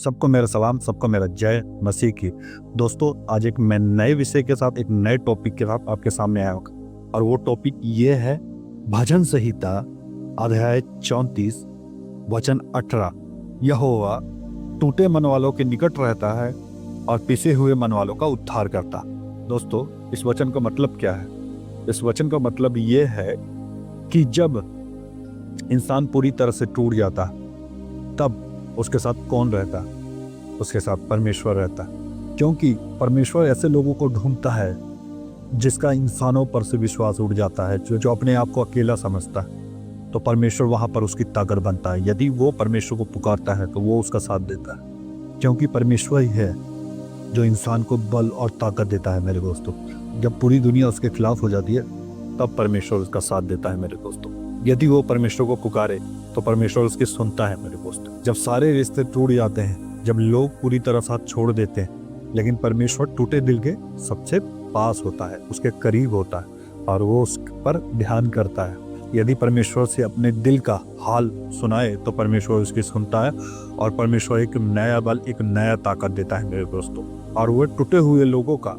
सबको मेरा सलाम, सबको मेरा जय मसीह की। दोस्तों, आज एक मैं नए विषय के साथ, एक नए टॉपिक के साथ आपके सामने आया हूँ और वो टॉपिक ये है भजन संहिता अध्याय 34 वचन 18। यहोवा टूटे मन वालों के निकट रहता है और पिसे हुए मन वालों का उद्धार करता। दोस्तों, इस वचन का मतलब क्या है? इस वचन का मतलब ये है कि जब इंसान पूरी तरह से टूट जाता तब उसके साथ कौन रहता? उसके साथ परमेश्वर रहता। क्योंकि परमेश्वर ऐसे लोगों को ढूंढता है जिसका इंसानों पर से विश्वास उठ जाता है, जो अपने आप को अकेला समझता है। तो परमेश्वर वहां पर उसकी ताकत बनता है। यदि वो परमेश्वर को पुकारता है तो वो उसका साथ देता है, क्योंकि परमेश्वर ही है जो इंसान को बल और ताकत देता है। मेरे दोस्तों, जब पूरी दुनिया उसके खिलाफ हो जाती है तब परमेश्वर उसका साथ देता है। मेरे दोस्तों, यदि वो परमेश्वर को पुकारे तो परमेश्वर उसकी सुनता है। मेरे दोस्त, जब सारे रिश्ते टूट जाते हैं, जब लोग पूरी तरह साथ छोड़ देते हैं, लेकिन परमेश्वर टूटे दिल के सबसे पास होता है, उसके करीब होता है और वो उस पर ध्यान करता है। यदि परमेश्वर से अपने दिल का हाल सुनाए तो परमेश्वर उसकी सुनता है और परमेश्वर एक नया बल, एक नया ताकत देता है। मेरे दोस्तों, और वो टूटे हुए लोगों का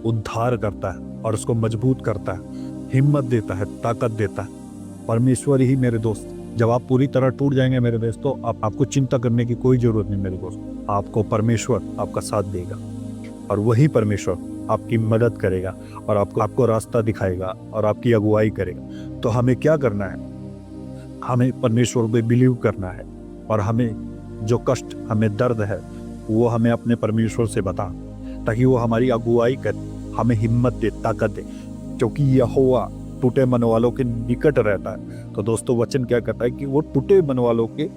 उद्धार करता है और उसको मजबूत करता है, हिम्मत देता है, ताकत देता है। परमेश्वर ही मेरे दोस्त, जब आप पूरी तरह टूट जाएंगे मेरे दोस्तों, आपको चिंता करने की कोई जरूरत नहीं मेरे दोस्त। आपको परमेश्वर आपका साथ देगा और वही परमेश्वर आपकी मदद करेगा और आपको रास्ता दिखाएगा और आपकी अगुवाई करेगा। तो हमें क्या करना है? हमें परमेश्वर पे बिलीव करना है और हमें जो कष्ट, हमें दर्द है, वो हमें अपने परमेश्वर से बता, ताकि वो हमारी अगुवाई करे, हमें हिम्मत दे, ताकत दे, क्योंकि यहोवा टूटे मन वालों के निकट रहता है। तो दोस्तों, वचन क्या कहता है कि वो टूटे मन वालों के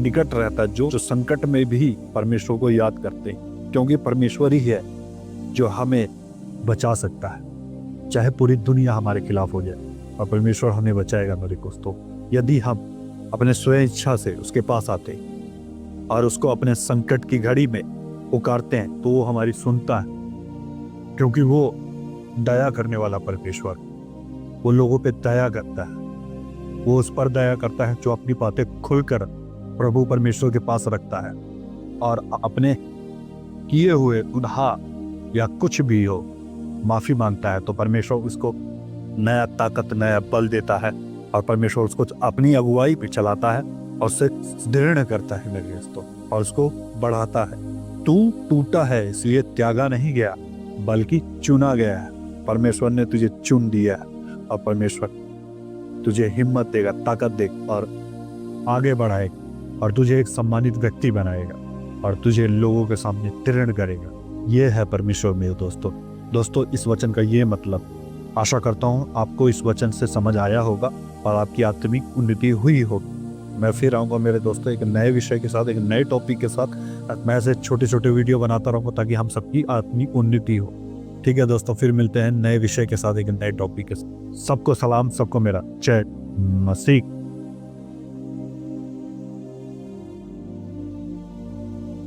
निकट रहता है, जो संकट में भी परमेश्वर को याद करते हैं, क्योंकि परमेश्वर ही है जो हमें बचा सकता है। चाहे पूरी दुनिया हमारे खिलाफ हो जाए और परमेश्वर हमें बचाएगा। मेरे दोस्तों, यदि हम अपने स्वयं इच्छा से उसके पास आते हैं और उसको अपने संकट की घड़ी में पुकारते हैं तो वो हमारी सुनता है, क्योंकि वो दया करने वाला परमेश्वर, वो लोगों पे दया करता है। वो उस पर दया करता है जो अपनी बातें खुलकर प्रभु परमेश्वर के पास रखता है और अपने किए हुए गुनाह या कुछ भी हो माफी मांगता है। तो परमेश्वर उसको नया ताकत, नया बल देता है और परमेश्वर उसको अपनी अगुवाई पे चलाता है और उससे दृढ़ करता है मेरे दोस्तों, और उसको बढ़ाता है। तू टूटा है इसलिए त्यागा नहीं गया, बल्कि चुना गया है। परमेश्वर ने तुझे चुन दिया है और परमेश्वर तुझे हिम्मत देगा, ताकत देगा और आगे बढ़ाएगा और तुझे एक सम्मानित व्यक्ति बनाएगा और तुझे लोगों के सामने दृढ़ करेगा। ये है परमेश्वर मेरे दोस्तों, इस वचन का ये मतलब, आशा करता हूँ आपको इस वचन से समझ आया होगा और आपकी आत्मिक उन्नति हुई होगी। मैं फिर आऊँगा मेरे दोस्तों एक नए विषय के साथ, एक नए टॉपिक के साथ। मैं ऐसे छोटे छोटे वीडियो बनाता रहूँगा ताकि हम सबकी आत्मिक उन्नति हो। ठीक है दोस्तों, फिर मिलते हैं नए विषय के साथ, एक नए टॉपिक के साथ। सबको सलाम, सबको मेरा जय मसीह।